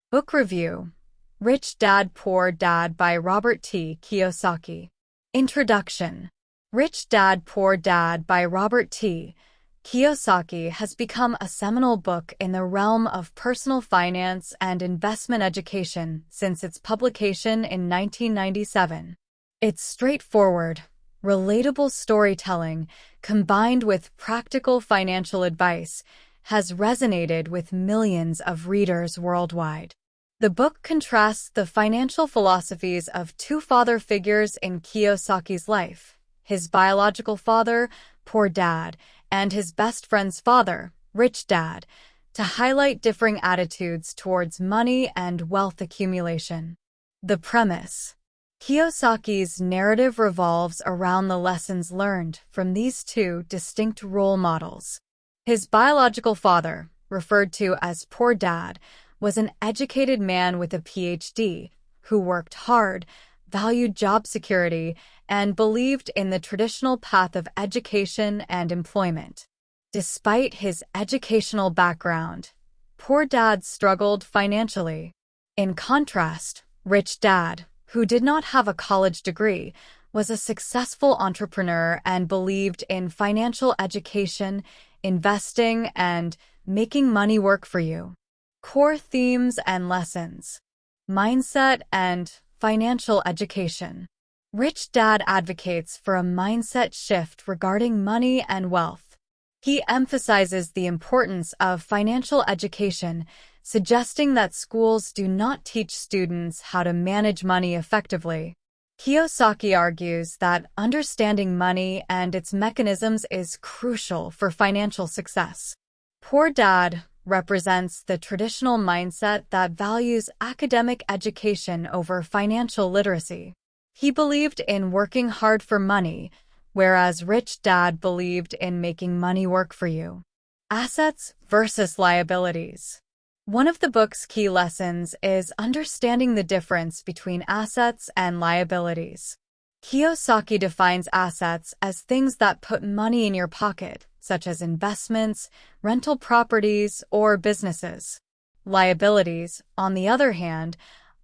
Book review: Rich Dad, Poor Dad by Robert T. Kiyosaki. Introduction. Rich Dad, Poor Dad by Robert T. Kiyosaki has become a seminal book in the realm of personal finance and investment education since its publication in 1997. Its straightforward, relatable storytelling, combined with practical financial advice, has resonated with millions of readers worldwide. The book contrasts the financial philosophies of two father figures in Kiyosaki's life: his biological father, Poor Dad, and his best friend's father, Rich Dad, to highlight differing attitudes towards money and wealth accumulation. The premise. Kiyosaki's narrative revolves around the lessons learned from these two distinct role models. His biological father, referred to as Poor Dad, was an educated man with a PhD who worked hard, valued job security, and believed in the traditional path of education and employment. Despite his educational background, Poor Dad struggled financially. In contrast, Rich Dad, who did not have a college degree, was a successful entrepreneur and believed in financial education, investing, and making money work for you. Core themes and lessons. Mindset and financial education. Rich Dad advocates for a mindset shift regarding money and wealth. He emphasizes the importance of financial education, suggesting that schools do not teach students how to manage money effectively. Kiyosaki argues that understanding money and its mechanisms is crucial for financial success. Poor Dad represents the traditional mindset that values academic education over financial literacy. He believed in working hard for money, whereas Rich Dad believed in making money work for you. Assets versus liabilities. One of the book's key lessons is understanding the difference between assets and liabilities. Kiyosaki defines assets as things that put money in your pocket, such as investments, rental properties, or businesses. Liabilities, on the other hand,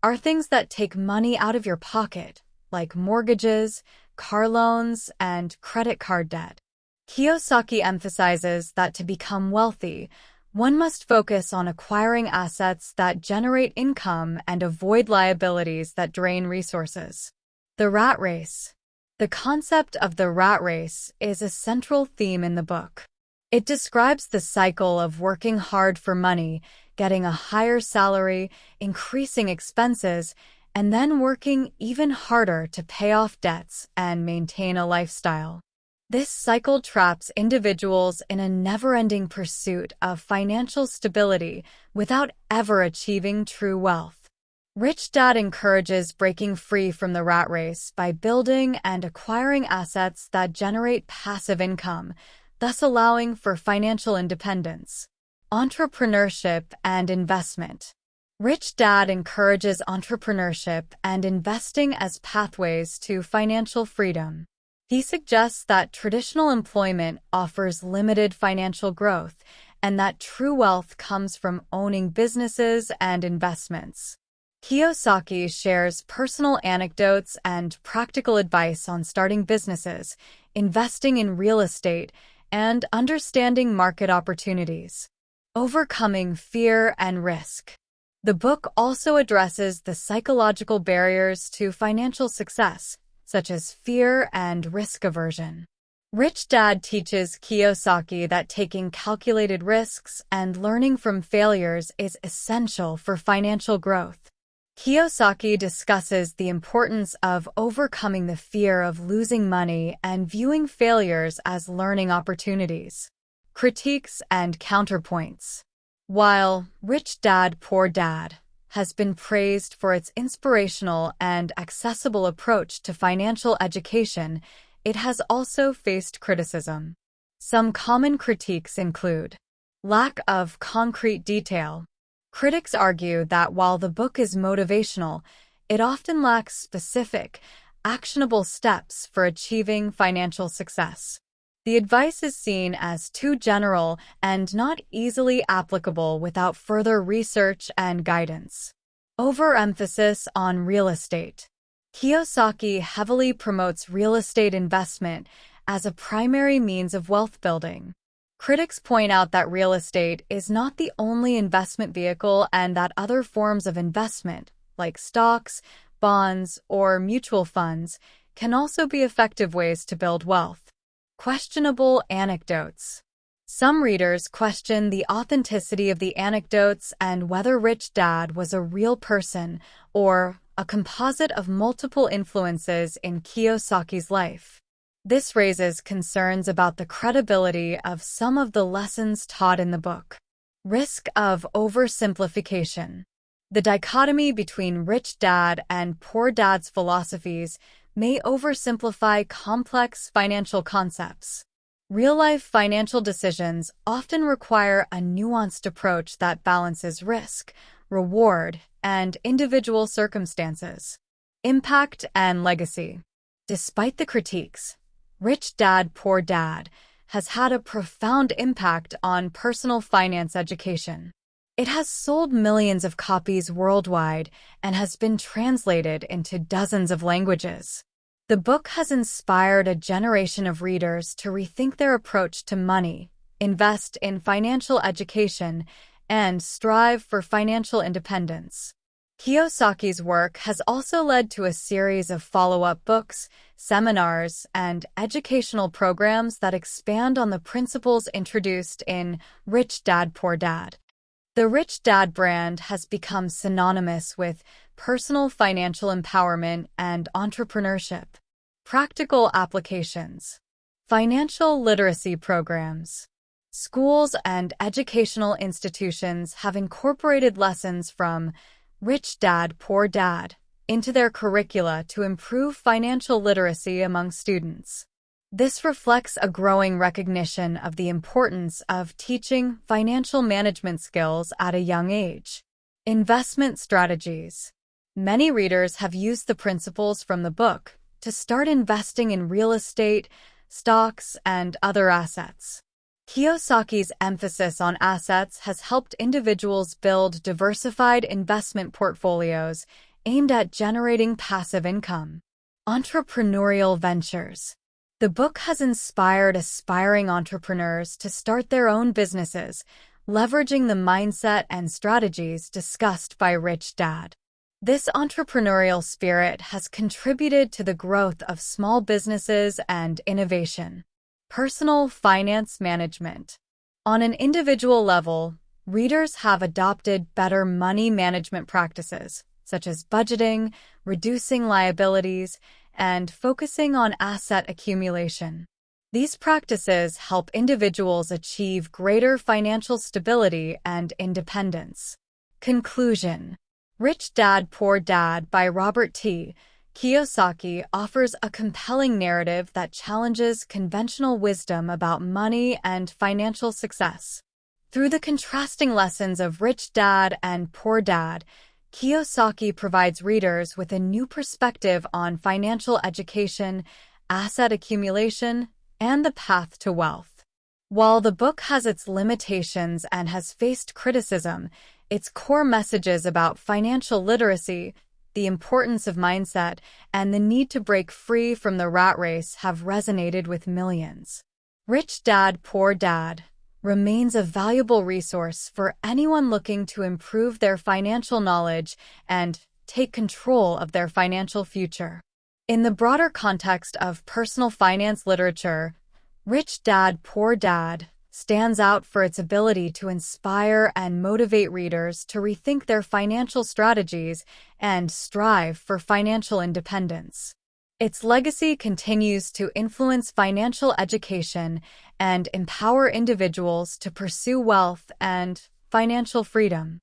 are things that take money out of your pocket, like mortgages, car loans, and credit card debt. Kiyosaki emphasizes that to become wealthy, one must focus on acquiring assets that generate income and avoid liabilities that drain resources. The rat race. The concept of the rat race is a central theme in the book. It describes the cycle of working hard for money, getting a higher salary, increasing expenses, and then working even harder to pay off debts and maintain a lifestyle. This cycle traps individuals in a never-ending pursuit of financial stability without ever achieving true wealth. Rich Dad encourages breaking free from the rat race by building and acquiring assets that generate passive income, thus allowing for financial independence. Entrepreneurship and investment. Rich Dad encourages entrepreneurship and investing as pathways to financial freedom. He suggests that traditional employment offers limited financial growth and that true wealth comes from owning businesses and investments. Kiyosaki shares personal anecdotes and practical advice on starting businesses, investing in real estate, and understanding market opportunities. Overcoming fear and risk. The book also addresses the psychological barriers to financial success, such as fear and risk aversion. Rich Dad teaches Kiyosaki that taking calculated risks and learning from failures is essential for financial growth. Kiyosaki discusses the importance of overcoming the fear of losing money and viewing failures as learning opportunities. Critiques and counterpoints. While Rich Dad, Poor Dad has been praised for its inspirational and accessible approach to financial education, it has also faced criticism. Some common critiques include lack of concrete detail. Critics argue that while the book is motivational, it often lacks specific, actionable steps for achieving financial success. The advice is seen as too general and not easily applicable without further research and guidance. Overemphasis on real estate. Kiyosaki heavily promotes real estate investment as a primary means of wealth building. Critics point out that real estate is not the only investment vehicle and that other forms of investment, like stocks, bonds, or mutual funds, can also be effective ways to build wealth. Questionable anecdotes. Some readers question the authenticity of the anecdotes and whether Rich Dad was a real person or a composite of multiple influences in Kiyosaki's life. This raises concerns about the credibility of some of the lessons taught in the book. Risk of oversimplification. The dichotomy between Rich Dad and Poor Dad's philosophies may oversimplify complex financial concepts. Real-life financial decisions often require a nuanced approach that balances risk, reward, and individual circumstances. Impact and legacy. Despite the critiques, Rich Dad, Poor Dad has had a profound impact on personal finance education. It has sold millions of copies worldwide and has been translated into dozens of languages. The book has inspired a generation of readers to rethink their approach to money, invest in financial education, and strive for financial independence. Kiyosaki's work has also led to a series of follow-up books, seminars, and educational programs that expand on the principles introduced in Rich Dad, Poor Dad. The Rich Dad brand has become synonymous with personal financial empowerment and entrepreneurship. Practical applications. Financial literacy programs. Schools and educational institutions have incorporated lessons from Rich Dad, Poor Dad into their curricula to improve financial literacy among students. This reflects a growing recognition of the importance of teaching financial management skills at a young age. Investment strategies. Many readers have used the principles from the book to start investing in real estate, stocks, and other assets. Kiyosaki's emphasis on assets has helped individuals build diversified investment portfolios aimed at generating passive income. Entrepreneurial ventures. The book has inspired aspiring entrepreneurs to start their own businesses, leveraging the mindset and strategies discussed by Rich Dad. This entrepreneurial spirit has contributed to the growth of small businesses and innovation. Personal finance management. On an individual level, readers have adopted better money management practices, such as budgeting, reducing liabilities, and focusing on asset accumulation. These practices help individuals achieve greater financial stability and independence. Conclusion. Rich Dad, Poor Dad by Robert T. Kiyosaki offers a compelling narrative that challenges conventional wisdom about money and financial success. Through the contrasting lessons of Rich Dad and Poor Dad, Kiyosaki provides readers with a new perspective on financial education, asset accumulation, and the path to wealth. While the book has its limitations and has faced criticism, its core messages about financial literacy, the importance of mindset, and the need to break free from the rat race have resonated with millions. Rich Dad, Poor Dad remains a valuable resource for anyone looking to improve their financial knowledge and take control of their financial future. In the broader context of personal finance literature, Rich Dad, Poor Dad stands out for its ability to inspire and motivate readers to rethink their financial strategies and strive for financial independence. Its legacy continues to influence financial education and empower individuals to pursue wealth and financial freedom.